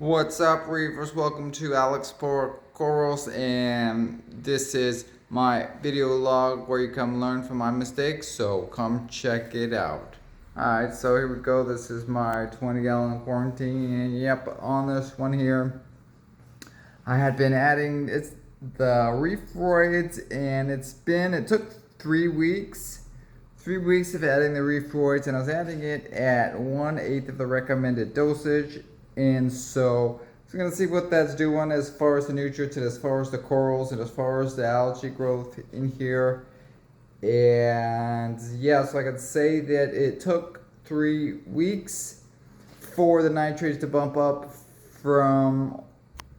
What's up, Reefers? Welcome to Alex for Corals, and this is my video log where you come learn from my mistakes, so come check it out. Alright, so here we go. This is my 20-gallon quarantine, and yep, on this one here, I had been adding the ReefRoids, and it took 3 weeks. 3 weeks of adding the ReefRoids, and I was adding it at 1/8 of the recommended dosage. And so we're going to see what that's doing as far as the nutrients and as far as the corals and as far as the algae growth in here. And yeah, so I can say that it took 3 weeks for the nitrates to bump up from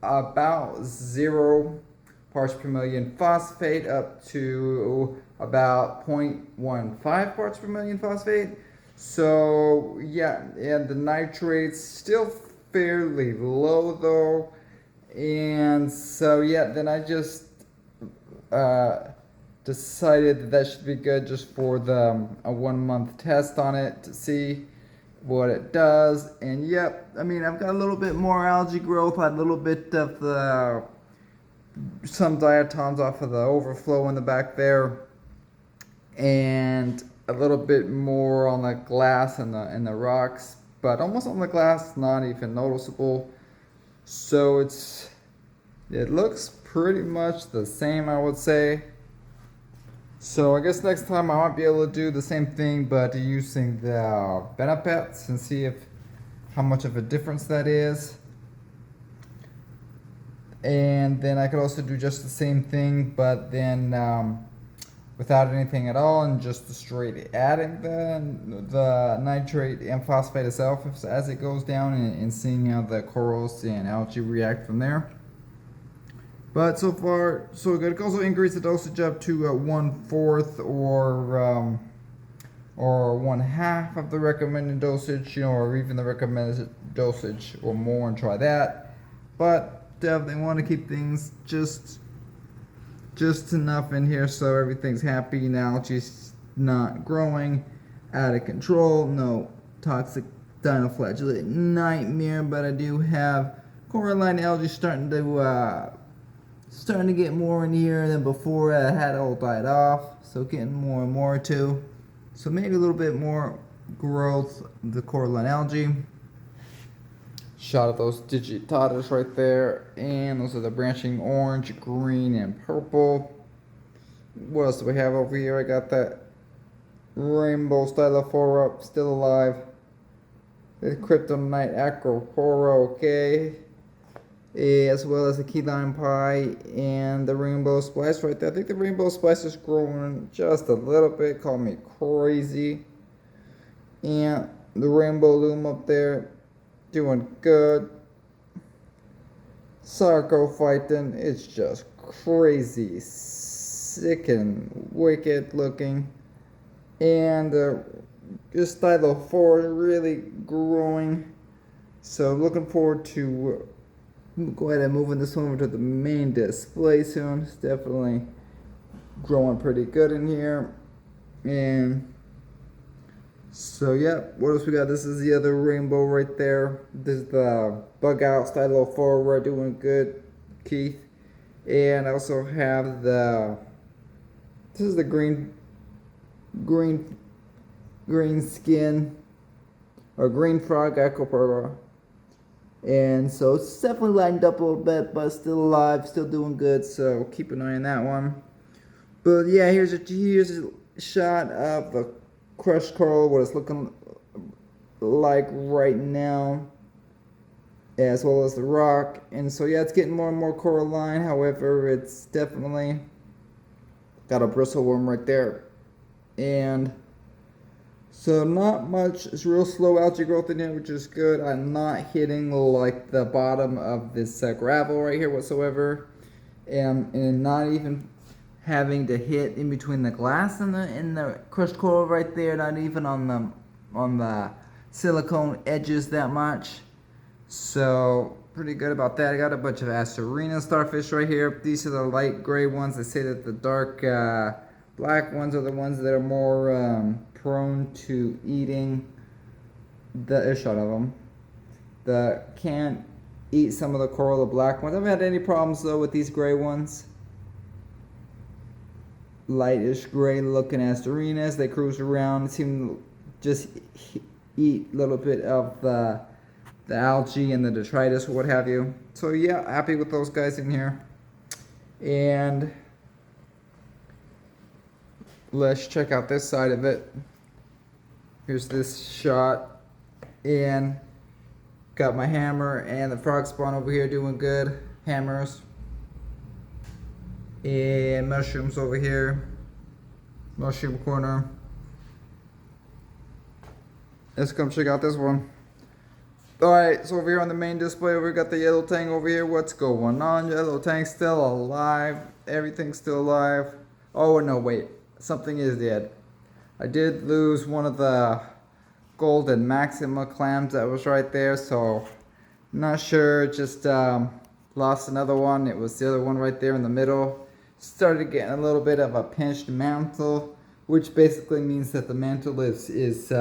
about 0 parts per million phosphate up to about 0.15 parts per million phosphate. So yeah, and the nitrates still fairly low though, and so yeah, then I just decided that should be good just for a 1-month test on it to see what it does. And yep, I mean, I've got a little bit more algae growth, a little bit of some diatoms off of the overflow in the back there, and a little bit more on the glass and the rocks, but almost on the glass, not even noticeable. So it looks pretty much the same, I would say. So I guess next time I might be able to do the same thing, but using the Benefits and see how much of a difference that is. And then I could also do just the same thing, but then without anything at all, and just straight adding the nitrate and phosphate itself as it goes down, and seeing how the corals and algae react from there. But so far so good. It can also increase the dosage up to 1/4 or 1/2 of the recommended dosage, or even the recommended dosage or more, and try that. But definitely want to keep things just enough in here so everything's happy and algae's not growing out of control. No toxic dinoflagellate nightmare, but I do have coralline algae starting to get more in here than before. I had all died off, so getting more and more too. So maybe a little bit more growth of the coralline algae. Shot of those digitatas right there, and those are the branching orange, green, and purple. What else do we have over here? I got that rainbow stylophora still alive. The kryptonite acropora, okay, as well as the key lime pie and the rainbow splice right there. I think the rainbow splice is growing just a little bit. Call me crazy. And the rainbow loom up there, doing good. Sarcophyton, it's just crazy, sick and wicked looking. And this stylophora really growing. So looking forward to go ahead and moving this one over to the main display soon. It's definitely growing pretty good in here. And so yeah, what else we got? This is the other rainbow right there. This is the bug out stylophora, doing good, Keith. And I also have this is the green skin or green frog acropora. And so it's definitely lightened up a little bit, but still alive, still doing good. So keep an eye on that one. But yeah, here's a shot of the crushed coral, what it's looking like right now, as well as the rock. And so yeah, it's getting more and more coralline. However, it's definitely got a bristleworm right there. And so not much, it's real slow algae growth in here, which is good. I'm not hitting like the bottom of this gravel right here whatsoever, and not even having to hit in between the glass and the crushed coral right there, not even on the silicone edges that much. So pretty good about that. I got a bunch of Asterina starfish right here. These are the light gray ones. They say that the dark black ones are the ones that are more prone to eating the shot of them. The can't eat some of the coral, the black ones. I haven't had any problems though with these gray ones. Lightish gray looking Asturinas. They cruise around, seem to just eat a little bit of the algae and the detritus or what have you. So yeah, happy with those guys in here. And let's check out this side of it. Here's this shot, and got my hammer and the frog spawn over here doing good. Hammers and mushrooms over here. Mushroom corner. Let's come check out this one. Alright, so over here on the main display, we got the yellow tang over here. What's going on? Yellow tang's still alive. Everything's still alive. Oh no, wait. Something is dead. I did lose one of the golden maxima clams that was right there, so not sure. Just lost another one. It was the other one right there in the middle. Started getting a little bit of a pinched mantle, which basically means that the mantle is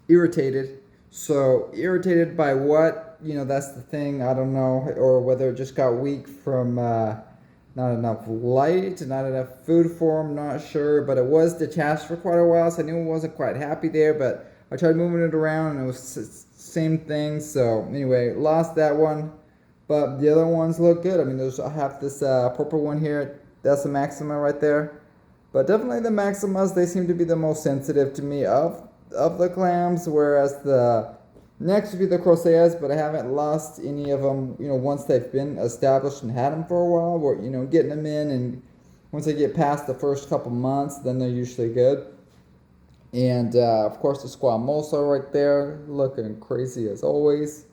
irritated. So irritated by what? You know, that's the thing. I don't know, or whether it just got weak from not enough light, not enough food for him, not sure. But it was detached for quite a while, so I knew it wasn't quite happy there. But I tried moving it around, and it was the same thing. So anyway, lost that one. But the other ones look good. I mean, I have this purple one here. That's a maxima right there. But definitely the maximas, they seem to be the most sensitive to me of the clams, whereas the next would be the croceas, but I haven't lost any of them, you know, once they've been established and had them for a while. Where, you know, getting them in, and once they get past the first couple months, then they're usually good. And of course the squamosa right there, looking crazy as always.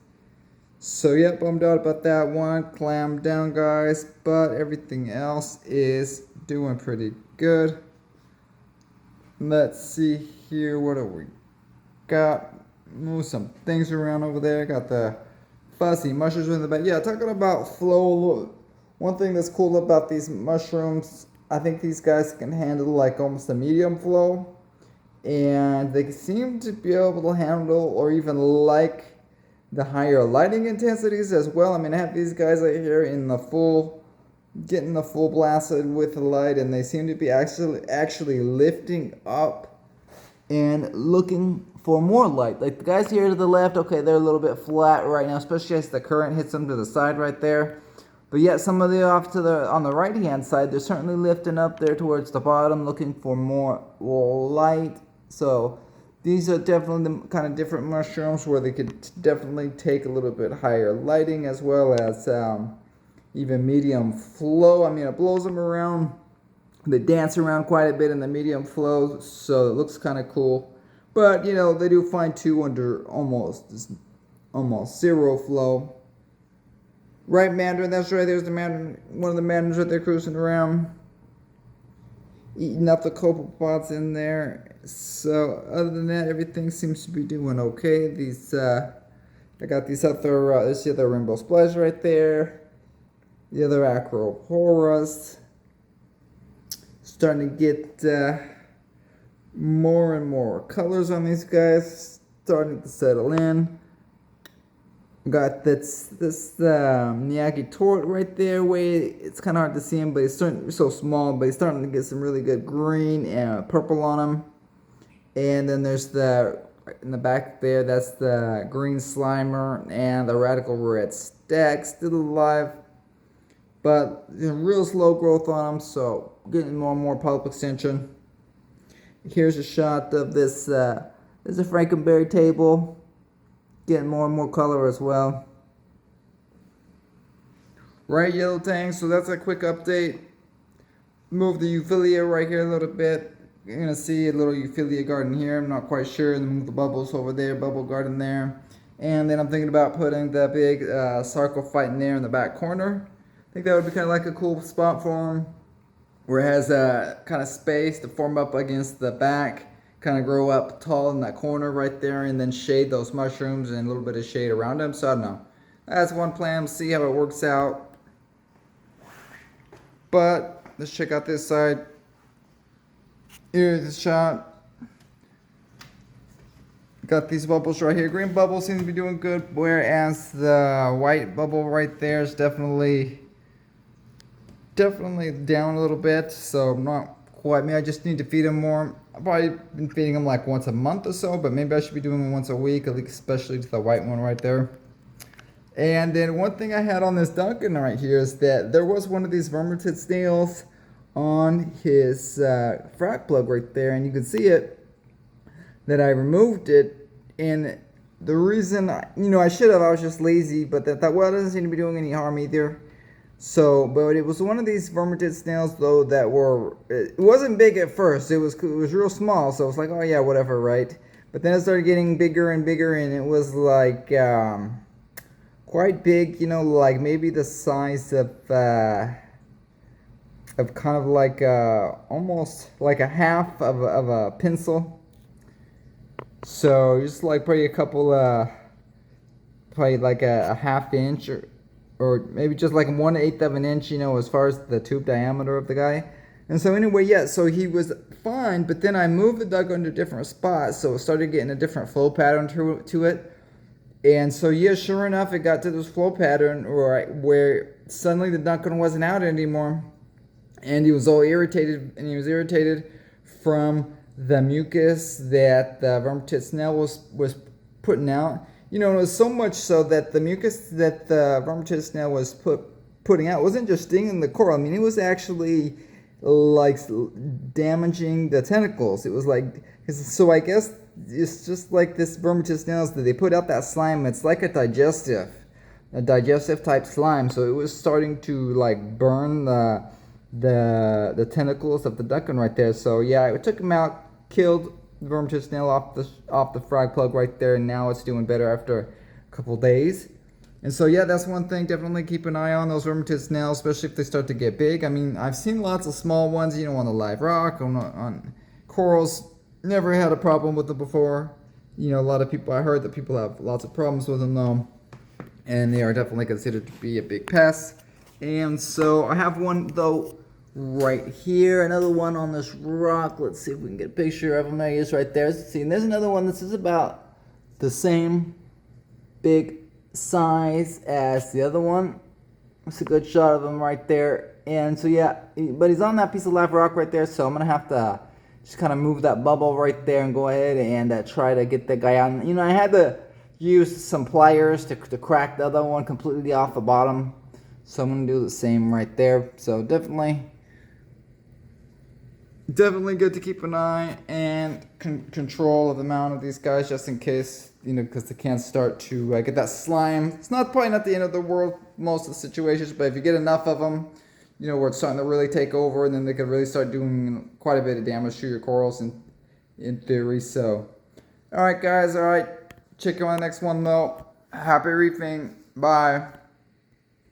So yeah, bummed out about that one. Clam down, guys, but everything else is doing pretty good. Let's see here, what do we got? Move some things around over there. Got the fuzzy mushrooms in the back. Yeah, talking about flow. One thing that's cool about these mushrooms, I think these guys can handle like almost a medium flow, and they seem to be able to handle or even like the higher lighting intensities as well. I mean, I have these guys right here in the full, getting the full blasted with the light, and they seem to be actually lifting up and looking for more light. Like the guys here to the left, okay, they're a little bit flat right now, especially as the current hits them to the side right there. But yet some of the off to the on the right hand side, they're certainly lifting up there towards the bottom, looking for more light. So these are definitely the kind of different mushrooms where they could definitely take a little bit higher lighting, as well as even medium flow. I mean, it blows them around. They dance around quite a bit in the medium flow, so it looks kind of cool. But, you know, they do find two under almost zero flow. Right mandarin, that's right, there's the mandarin, one of the mandarins right there cruising around, eating up the copepods in there. So other than that, everything seems to be doing okay. These I got these other this the other rainbow splash right there, the other acroporas, starting to get more and more colors on these guys, starting to settle in. Got this Miyagi Tort right there. It's kind of hard to see him, but he's so small, but he's starting to get some really good green and purple on him. And then there's in the back there, that's the green Slimer and the Radical Red Stack, still alive, but real slow growth on them, so getting more and more pulp extension. Here's a shot of this. There's a Frankenberry table, getting more and more color as well. Right, yellow tang. So that's a quick update. Move the Euphilia right here a little bit. You're gonna see a little Euphilia garden here. I'm not quite sure. Then move the bubbles over there, bubble garden there. And then I'm thinking about putting the big sarcophyte in there in the back corner. I think that would be kind of like a cool spot for him, where it has a kind of space to form up against the back, kind of grow up tall in that corner right there, and then shade those mushrooms and a little bit of shade around them. So I don't know. That's one plan. See how it works out. But let's check out this side. Here's the shot. got these bubbles right here. Green bubble seems to be doing good, whereas the white bubble right there is definitely down a little bit. So not quite me. I just need to feed them more. I've probably been feeding them like once a month or so, but maybe I should be doing them once a week, at least especially to the white one right there. And then one thing I had on this Duncan right here is that there was one of these vermitid snails on his frag plug right there, and you can see it that I removed it. And the reason, I should have, I was just lazy, but that well, it doesn't seem to be doing any harm either. So, but it was one of these vermitid snails though that were, it wasn't big at first. It was real small, so it was like, oh yeah, whatever, right? But then it started getting bigger and bigger, and it was like quite big, like maybe the size of kind of like almost like a half of a pencil. So just like probably a couple probably like a half inch or maybe just like 1/8 of an inch, as far as the tube diameter of the guy. And so anyway, yeah, so he was fine, but then I moved the duck into different spots, so it started getting a different flow pattern to it. And so yeah, sure enough, it got to this flow pattern where suddenly the Duncan wasn't out anymore, and he was all irritated, and he was irritated from the mucus that the vermitid snail was putting out. It was so much so that the mucus that the vermitid snail was putting out wasn't just stinging the coral. I mean, it was actually like damaging the tentacles. It was like, so I guess it's just like this vermitid snails that they put out that slime. It's like a digestive type slime. So it was starting to like burn the tentacles of the Duncan right there. So yeah, I took him out, killed the vermitid snail off the frag plug right there, and now it's doing better after a couple days. And so yeah, that's one thing. Definitely keep an eye on those vermitid snails, especially if they start to get big. I mean, I've seen lots of small ones, on the live rock, on corals. Never had a problem with them before. A lot of people, I heard that people have lots of problems with them though, and they are definitely considered to be a big pest. And so I have one though right here, another one on this rock. Let's see if we can get a picture of him. There he is right there. See, and there's another one. This is about the same big size as the other one. It's a good shot of him right there. And so yeah, but he's on that piece of live rock right there, so I'm gonna have to just kind of move that bubble right there and go ahead and try to get that guy out. I had to use some pliers to crack the other one completely off the bottom, so I'm gonna do the same right there. So definitely good to keep an eye and control of the amount of these guys, just in case, because they can start to get that slime. It's probably not the end of the world most of the situations, but if you get enough of them, where it's starting to really take over, and then they could really start doing quite a bit of damage to your corals in theory. So, all right, guys, all right, check you on the next one though. Happy reefing. Bye.